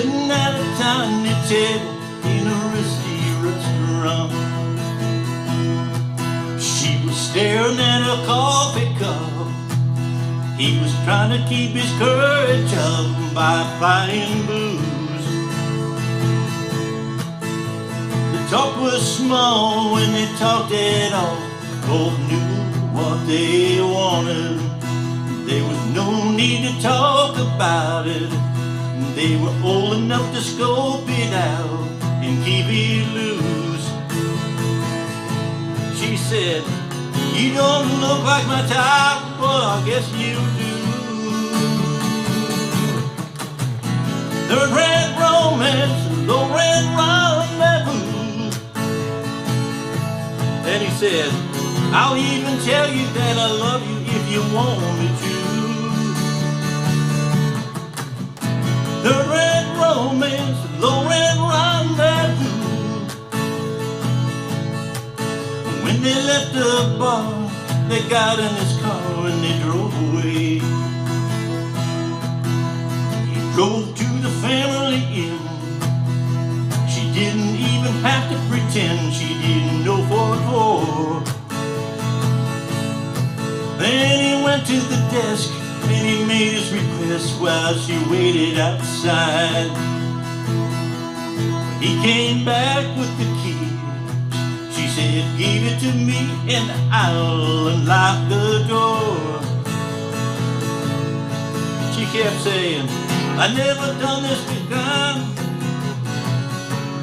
sitting at a tiny table in a risky restaurant. She was staring at a coffee cup. He was trying to keep his courage up by playing blues. The talk was small when they talked at all. Both knew what they wanted. There was no need to talk about it. They were old enough to scope it out and keep it loose. She said, "You don't look like my type, but I guess you do." Third rate romance, low rate rendezvous. Then he said, "I'll even tell you that I love you if you want me to." Third rate romance, low rate rendezvous. When they left the bar, they got in his car and they drove away. He drove to the family inn. She didn't even have to pretend she didn't know for it for. Then he went to the desk and he made his request while she waited outside. When he came back with the key, she said, "Give it to me and I'll unlock the door." She kept saying, "I never done this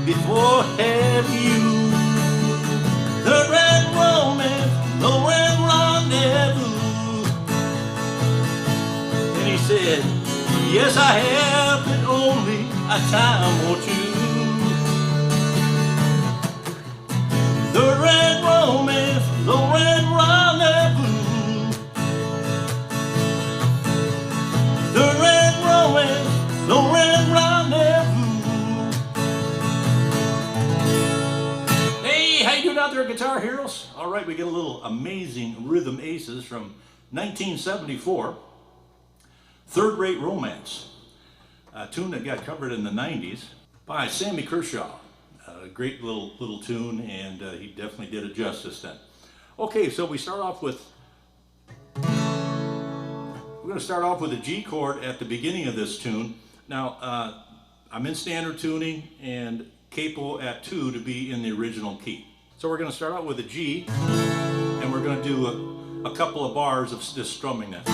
before, have you?" The red romance, no red rendezvous. And he said, "Yes, I have, but only a time or two." The red romance, the red rendezvous. The red romance, the red rendezvous. Hey, how you doing out there, Guitar Heroes? All right, we get a little Amazing Rhythm Aces from 1974. Third Rate Romance, a tune that got covered in the 90s by Sammy Kershaw. A great little tune, and he definitely did it justice then. Okay, so we start off with, we're going to start off with a G chord at the beginning of this tune. Now, I'm in standard tuning and capo at 2 to be in the original key. So we're going to start out with a G, and we're going to do a couple of bars of just strumming that.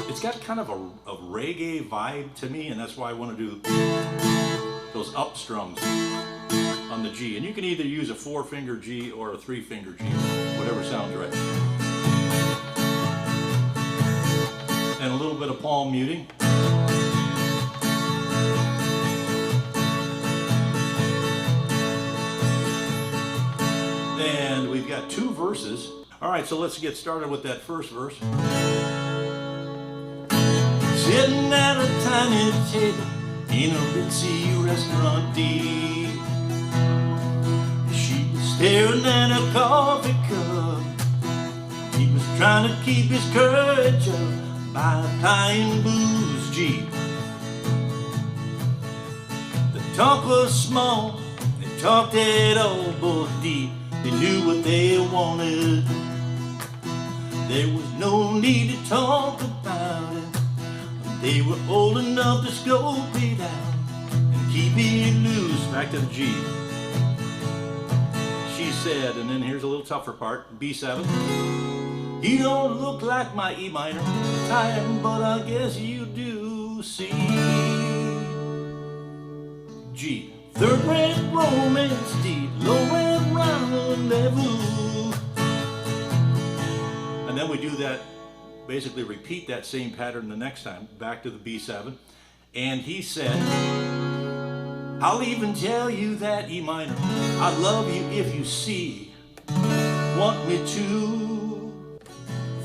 It's got kind of a reggae vibe to me, and that's why I want to do those up strums on the G. And you can either use a 4-finger G or a 3-finger G, whatever sounds right. And a little bit of palm muting. And we've got 2 verses. All right, so let's get started with that first verse. Sitting at a tiny table in a ritzy restaurant deep. She was staring at a coffee cup. He was trying to keep his courage up by playing blues. G. The talk was small, they talked at elbow deep. They knew what they wanted. There was no need to talk about it. They were old enough to scope it out and keep it loose. Back to the G. She said, and then here's a little tougher part, B7. "You don't look like my E minor type, but I guess you do. C. G. Third rate romance, D. Low rate rendezvous. And then we do that. Basically repeat that same pattern the next time, back to the B7. And he said, "I'll even tell you that E minor, I love you if you see, want me to."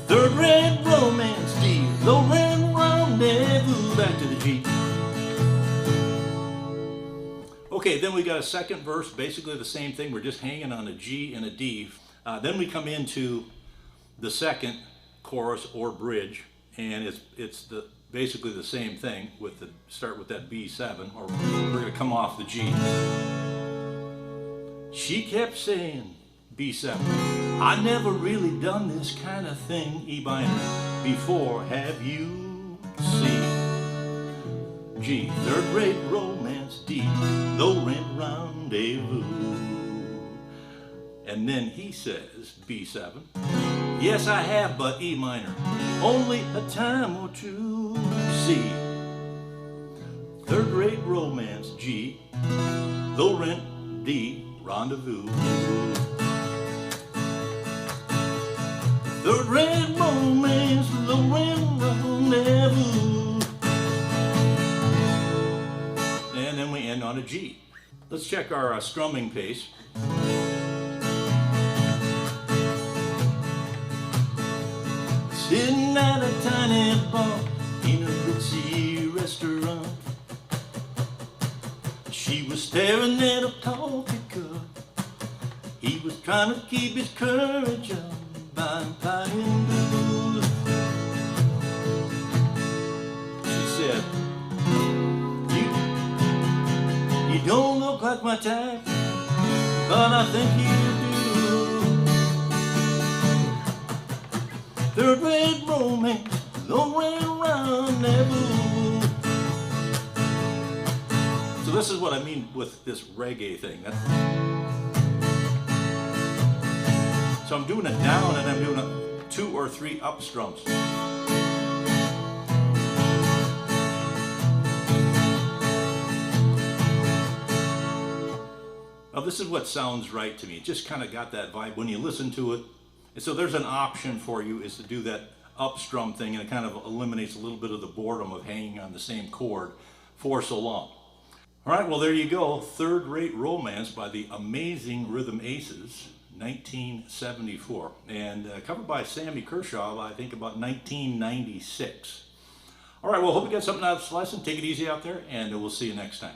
Third rate romance, D, low rate rendezvous, back to the G. Okay, then we got a second verse, basically the same thing, we're just hanging on a G and a D. Then we come into the second chorus or bridge, and it's basically the same thing with the start with that B7, or we're going to come off the G. She kept saying, B7, I never really done this kind of thing, E minor, before, have you? C, G, third rate romance, D, low rent rendezvous. And then he says, B7, yes I have, but E minor, only a time or two. C, third rate romance, G, low rent, D, rendezvous. Third rate romance, low rent, rendezvous. And then we end on a G. Let's check our strumming pace. Sitting at a tiny bar in a ritzy restaurant, she was staring at a coffee cup. He was trying to keep his courage up, buying pie and blues. She said, you don't look like my type, but I think you do. Third rate romance, low rate rendezvous. So this is what I mean with this reggae thing. So I'm doing it down and I'm doing a 2 or 3 up strums. Now this is what sounds right to me. It just kind of got that vibe when you listen to it. And so there's an option for you is to do that up strum thing, and it kind of eliminates a little bit of the boredom of hanging on the same chord for so long. All right, well there you go. Third Rate Romance by the Amazing Rhythm Aces, 1974, and covered by Sammy Kershaw, I think about 1996. All right, well hope you got something out of this lesson. Take it easy out there, and we'll see you next time.